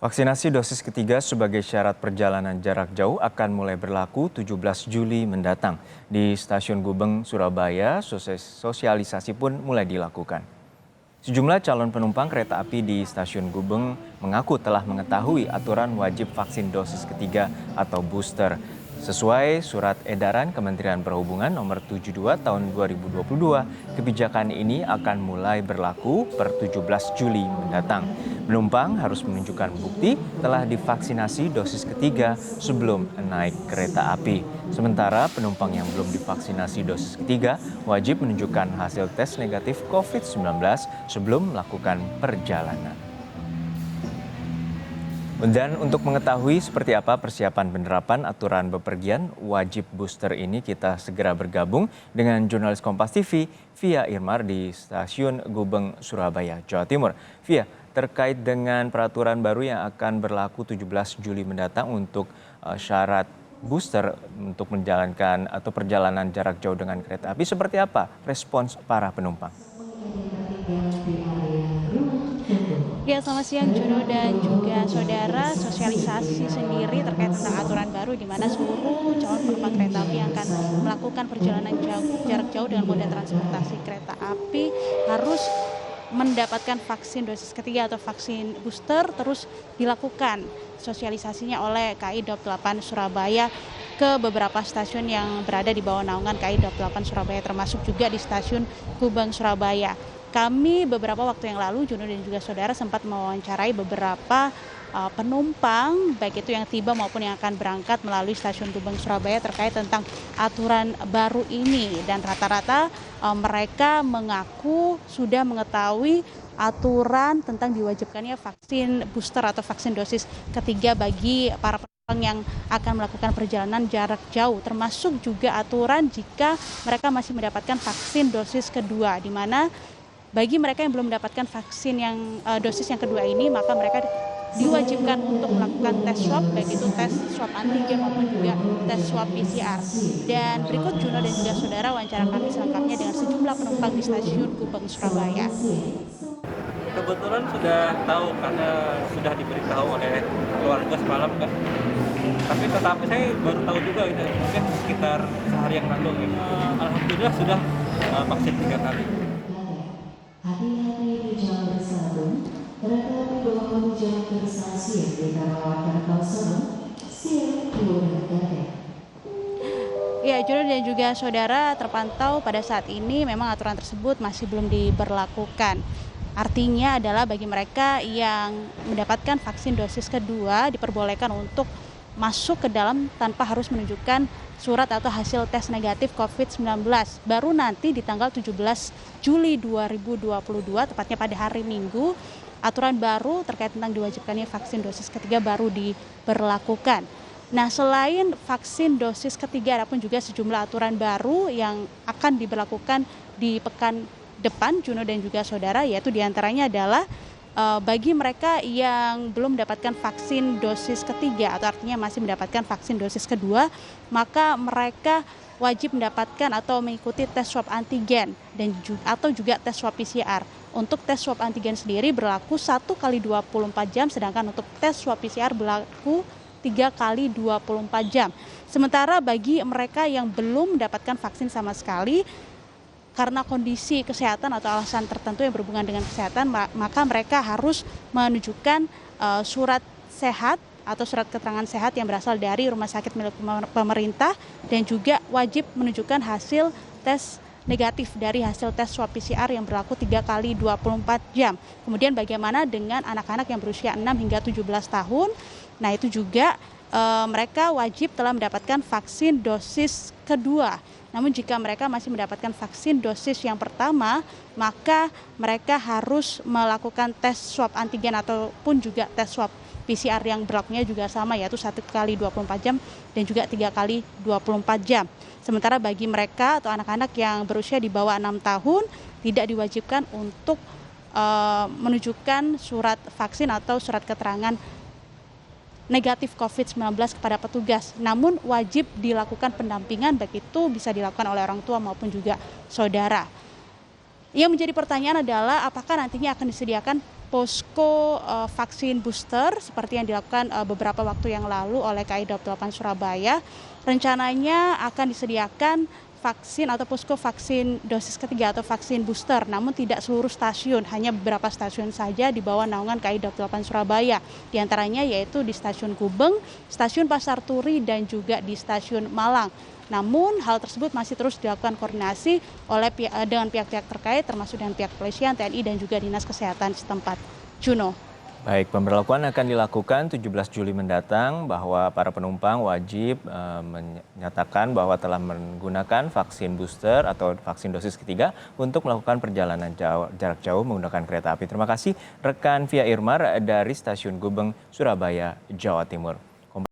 Vaksinasi dosis ketiga sebagai syarat perjalanan jarak jauh akan mulai berlaku 17 Juli mendatang. Di Stasiun Gubeng, Surabaya, sosialisasi pun mulai dilakukan. Sejumlah calon penumpang kereta api di Stasiun Gubeng mengaku telah mengetahui aturan wajib vaksin dosis ketiga atau booster. Sesuai surat edaran Kementerian Perhubungan nomor 72 tahun 2022, kebijakan ini akan mulai berlaku per 17 Juli mendatang. Penumpang harus menunjukkan bukti telah divaksinasi dosis ketiga sebelum naik kereta api. Sementara penumpang yang belum divaksinasi dosis ketiga wajib menunjukkan hasil tes negatif COVID-19 sebelum melakukan perjalanan. Dan untuk mengetahui seperti apa persiapan penerapan aturan bepergian wajib booster ini, kita segera bergabung dengan jurnalis Kompas TV, Via Irmar di Stasiun Gubeng, Surabaya, Jawa Timur. Via, terkait dengan peraturan baru yang akan berlaku 17 Juli mendatang untuk syarat booster untuk menjalankan atau perjalanan jarak jauh dengan kereta api, seperti apa respons para penumpang? Ya, selamat siang Juno dan juga saudara. Sosialisasi sendiri terkait tentang aturan baru di mana seluruh calon penumpang kereta api yang akan melakukan perjalanan jarak jauh dengan moda transportasi kereta api harus mendapatkan vaksin dosis ketiga atau vaksin booster terus dilakukan sosialisasinya oleh KAI Daup 8 Surabaya ke beberapa stasiun yang berada di bawah naungan KAI Daup 8 Surabaya, termasuk juga di Stasiun Gubeng, Surabaya. Kami beberapa waktu yang lalu, Juno dan juga saudara, sempat mewawancarai beberapa penumpang, baik itu yang tiba maupun yang akan berangkat melalui Stasiun Gubeng, Surabaya, terkait tentang aturan baru ini. Dan rata-rata mereka mengaku sudah mengetahui aturan tentang diwajibkannya vaksin booster atau vaksin dosis ketiga bagi para penumpang yang akan melakukan perjalanan jarak jauh, termasuk juga aturan jika mereka masih mendapatkan vaksin dosis kedua, di mana bagi mereka yang belum mendapatkan vaksin yang dosis yang kedua ini, maka mereka diwajibkan untuk melakukan tes swab, baik itu tes swab antigen maupun juga tes swab PCR. Dan berikut Juno dan juga saudara wawancara kami selengkapnya dengan sejumlah penumpang di Stasiun Gubeng, Surabaya. Kebetulan sudah tahu karena sudah diberitahu oleh keluarga semalam kan. Tapi tetapi saya baru tahu juga itu mungkin sekitar sehari yang lalu gitu. Alhamdulillah sudah vaksin 3 kali. Hati-hati di jalan bersatu, terhadap bahwa jalan berstasi yang ditawarkan kawasan, siap menggunakan. Ya, Juno dan juga saudara, terpantau pada saat ini memang aturan tersebut masih belum diberlakukan. Artinya adalah bagi mereka yang mendapatkan vaksin dosis kedua diperbolehkan untuk masuk ke dalam tanpa harus menunjukkan surat atau hasil tes negatif COVID-19. Baru nanti di tanggal 17 Juli 2022, tepatnya pada hari Minggu, aturan baru terkait tentang diwajibkannya vaksin dosis ketiga baru diberlakukan. Nah, selain vaksin dosis ketiga, ada pun juga sejumlah aturan baru yang akan diberlakukan di pekan depan, Juno dan juga saudara, yaitu diantaranya adalah bagi mereka yang belum mendapatkan vaksin dosis ketiga atau artinya masih mendapatkan vaksin dosis kedua, maka mereka wajib mendapatkan atau mengikuti tes swab antigen dan atau juga tes swab PCR. Untuk tes swab antigen sendiri berlaku 1 kali 24 jam, sedangkan untuk tes swab PCR berlaku 3 kali 24 jam. Sementara bagi mereka yang belum mendapatkan vaksin sama sekali, karena kondisi kesehatan atau alasan tertentu yang berhubungan dengan kesehatan, maka mereka harus menunjukkan surat sehat atau surat keterangan sehat yang berasal dari rumah sakit milik pemerintah dan juga wajib menunjukkan hasil tes negatif dari hasil tes swab PCR yang berlaku 3 kali 24 jam. Kemudian bagaimana dengan anak-anak yang berusia 6 hingga 17 tahun? Nah, itu juga mereka wajib telah mendapatkan vaksin dosis kedua. Namun jika mereka masih mendapatkan vaksin dosis yang pertama, maka mereka harus melakukan tes swab antigen ataupun juga tes swab PCR yang berlakunya juga sama, yaitu 1 kali 24 jam dan juga 3 kali 24 jam. Sementara bagi mereka atau anak-anak yang berusia di bawah 6 tahun tidak diwajibkan untuk menunjukkan surat vaksin atau surat keterangan negatif COVID-19 kepada petugas. Namun wajib dilakukan pendampingan, baik itu bisa dilakukan oleh orang tua maupun juga saudara. Yang menjadi pertanyaan adalah apakah nantinya akan disediakan posko vaksin booster seperti yang dilakukan beberapa waktu yang lalu oleh KAI Daob 8 Surabaya. Rencananya akan disediakan vaksin atau posko vaksin dosis ketiga atau vaksin booster, namun tidak seluruh stasiun, hanya beberapa stasiun saja di bawah naungan KAI Daob 8 Surabaya. Di antaranya yaitu di Stasiun Gubeng, Stasiun Pasar Turi, dan juga di Stasiun Malang. Namun hal tersebut masih terus dilakukan koordinasi dengan pihak-pihak terkait termasuk dengan pihak kepolisian, TNI, dan juga Dinas Kesehatan setempat. Juno. Baik, pemberlakuan akan dilakukan 17 Juli mendatang bahwa para penumpang wajib menyatakan bahwa telah menggunakan vaksin booster atau vaksin dosis ketiga untuk melakukan perjalanan jarak jauh menggunakan kereta api. Terima kasih rekan Via Irmar dari Stasiun Gubeng, Surabaya, Jawa Timur.